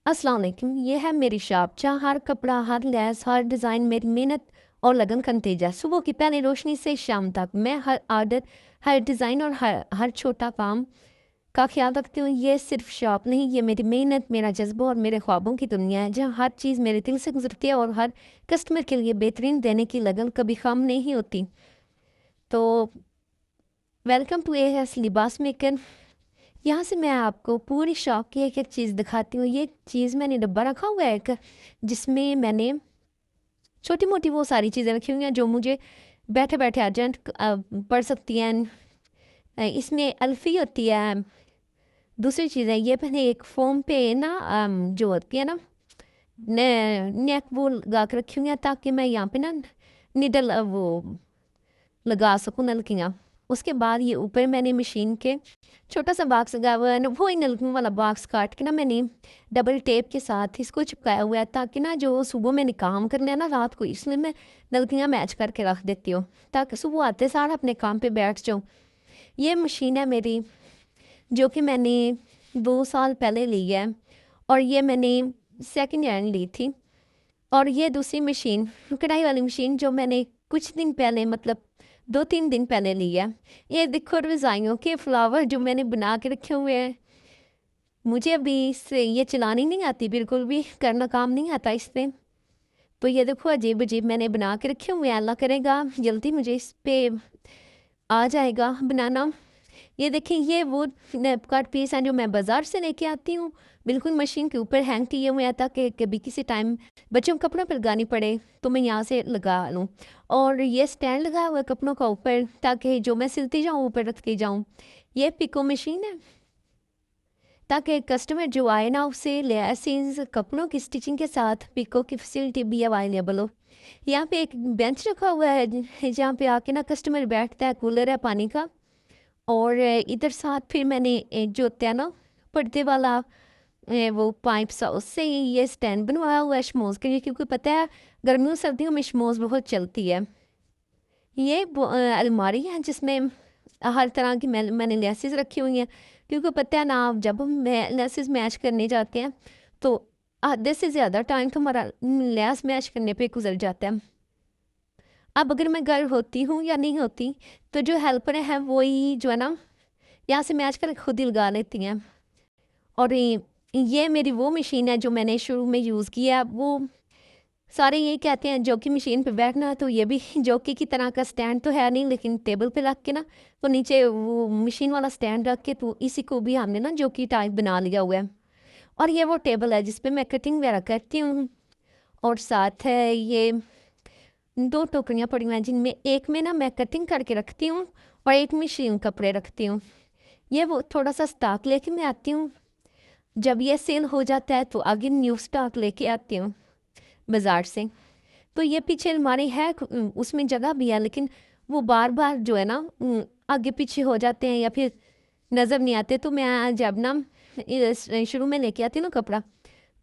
अस्सलाम वालेकुम। ये है मेरी शॉप जहाँ हर कपड़ा, हर लैस, हर डिज़ाइन मेरी मेहनत और लगन का नतीजा है। सुबह की पहली रोशनी से शाम तक मैं हर आदत, हर डिज़ाइन और हर छोटा काम का ख्याल रखती हूँ। ये सिर्फ शॉप नहीं, ये मेरी मेहनत, मेरा जज्बा और मेरे ख्वाबों की दुनिया है जहाँ हर चीज़ मेरे दिल से गुजरती है और हर कस्टमर के लिए बेहतरीन देने की लगन कभी कम नहीं होती। तो वेलकम टू एएस लिबास मेकर। यहाँ से मैं आपको पूरी शॉप की एक एक चीज़ दिखाती हूँ। ये चीज़ मैंने डब्बा रखा हुआ है एक, जिसमें मैंने छोटी मोटी वो सारी चीज़ें रखी हुई हैं जो मुझे बैठे बैठे अर्जेंट पड़ सकती हैं। इसमें अल्फ़ी होती है। दूसरी चीज़ है, ये मैंने एक फ़ोम पे ना जो होती है ना नेक वो लगा के रखी हुई हैं ताकि मैं यहाँ पे ना निडल वो लगा सकूँ नलकियाँ। उसके बाद ये ऊपर मैंने मशीन के छोटा सा बॉक्स लगा हुआ है ना, वही नलकियों वाला बॉक्स काट के ना मैंने डबल टेप के साथ इसको चिपकाया हुआ है ताकि ना जो सुबह मैंने काम करना है ना रात को, इसलिए मैं नलकियाँ मैच करके रख देती हूँ ताकि सुबह आते सारा अपने काम पे बैठ जाऊँ। ये मशीन है मेरी जो कि मैंने 2 साल पहले ली है और ये मैंने सेकेंड हैंड ली थी। और ये दूसरी मशीन, कढ़ाई वाली मशीन जो मैंने कुछ दिन पहले मतलब 2-3 दिन पहले ली है। ये देखो रज़ाइयों के फ्लावर जो मैंने बना के रखे हुए हैं। मुझे अभी इससे ये चलानी नहीं आती, बिल्कुल भी करना काम नहीं आता इससे। तो ये देखो अजीब-अजीब मैंने बना के रखे हुए हैं, अल्लाह करेगा जल्दी मुझे इस पे आ जाएगा बनाना। ये देखें, ये वो नैपकाट पीस हैं जो मैं बाज़ार से लेके आती हूँ, बिल्कुल मशीन के ऊपर हैंग किए हुए हैं ताकि कभी किसी टाइम बच्चों को कपड़ों पर लगानी पड़े तो मैं यहाँ से लगा लूँ। और ये स्टैंड लगा हुआ है कपड़ों का ऊपर ताकि जो मैं सिलती जाऊँ ऊपर रखती जाऊँ। ये पिको मशीन है ताकि कस्टमर जो आए ना उसे लेसिस कपड़ों की स्टिचिंग के साथ पिको की फैसिलिटी भी अवेलेबल हो। यहाँ पे एक बेंच रखा हुआ है जहाँ पे आके ना कस्टमर बैठता है, कूलर है पानी का। और इधर साथ फिर मैंने जो होता है ना पर्दे वाला वो पाइप सा, उससे ही ये स्टैंड बनवाया हुआ है शमोज़ के लिए, क्योंकि पता है गर्मियों सर्दियों में शमोज़ बहुत चलती है। ये अलमारी है जिसमें हर तरह की मैंने लेसेस रखी हुई हैं, क्योंकि पता है ना आप जब हम लेसेस मैच करने जाते हैं तो आधे से ज़्यादा टाइम तो हमारा लेस मैच करने पे गुजर जाता है। अब अगर मैं घर होती हूँ या नहीं होती तो जो हेल्पर हैं वही जो है ना यहाँ से मैच कर खुद ही लगा लेती हैं। और ये मेरी वो मशीन है जो मैंने शुरू में यूज़ किया है। वो सारे यही कहते हैं जॉकी मशीन पे बैठना है, तो ये भी जॉकी की तरह का स्टैंड तो है नहीं, लेकिन टेबल पे रख के ना तो नीचे वो मशीन वाला स्टैंड रख के तो इसी को भी हमने ना जॉकी टाइप बना लिया हुआ है। और ये वो टेबल है जिस पे मैं कटिंग वगैरह करती हूँ। और साथ है ये 2 टोकरियाँ पड़ी हुई हैं जिनमें एक में ना मैं कटिंग करके रखती हूँ और एक में मशीन कपड़े रखती हूँ। ये वो थोड़ा सा स्टॉक लेके मैं आती हूँ, जब ये सेल हो जाता है तो आगे न्यू स्टॉक लेके आती हूँ बाज़ार से। तो ये पीछे अलमारी है, उसमें जगह भी है, लेकिन वो बार-बार जो है ना आगे पीछे हो जाते हैं या फिर नज़र नहीं आते। तो मैं जब ना शुरू में लेके आती हूँ ना कपड़ा,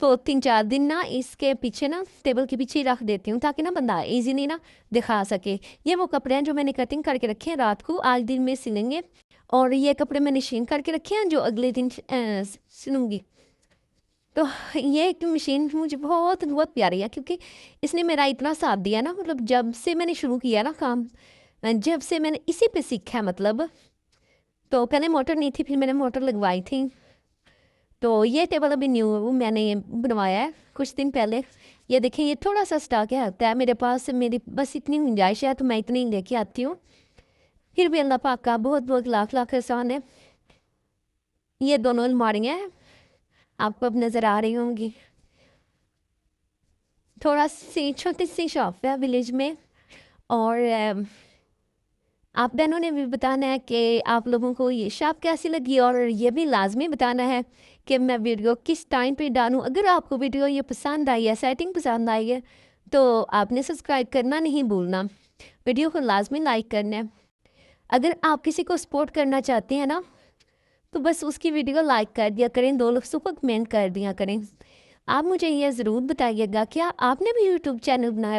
तो 3-4 दिन ना इसके पीछे ना टेबल के पीछे ही रख देती हूँ ताकि ना बंदा ईज़िली ना दिखा सके। ये वो कपड़े हैं जो मैंने कटिंग करके रखे हैं, रात को आज दिन में सिलेंगे। और ये कपड़े मैंने मशीन करके रखे हैं जो अगले दिन सिलूँगी। तो ये एक मशीन मुझे बहुत बहुत प्यारी है क्योंकि इसने मेरा इतना साथ दिया ना, मतलब जब से मैंने शुरू किया ना काम, जब से मैंने इसी पे सीखा है मतलब। तो पहले मोटर नहीं थी, फिर मैंने मोटर लगवाई थी। तो ये टेबल अभी न्यू वो मैंने बनवाया है कुछ दिन पहले। ये देखें, ये थोड़ा सा स्टॉक है होता है मेरे पास, मेरी बस इतनी गुंजाइश है तो मैं इतनी ही लेके आती हूँ। फिर भी अल्लाह पाक का बहुत बहुत लाख लाख एहसान है। ये दोनों अलमारियाँ हैं, आपको अब नज़र आ रही होंगी। थोड़ा सी छोटी सी शॉप है विलेज में। और आप बहनों ने भी बताना है कि आप लोगों को ये शॉप कैसी लगी, और ये भी लाजमी बताना है कि मैं वीडियो किस टाइम पे डालूं। अगर आपको वीडियो ये पसंद आई है, सेटिंग पसंद आई है, तो आपने सब्सक्राइब करना नहीं भूलना, वीडियो को लाजमी लाइक करना है। अगर आप किसी को सपोर्ट करना चाहते हैं ना तो बस उसकी वीडियो लाइक कर दिया करें, 2 लोग सुपर कमेंट कर दिया करें। आप मुझे ये ज़रूर बताइएगा क्या आपने भी यूट्यूब चैनल बनाया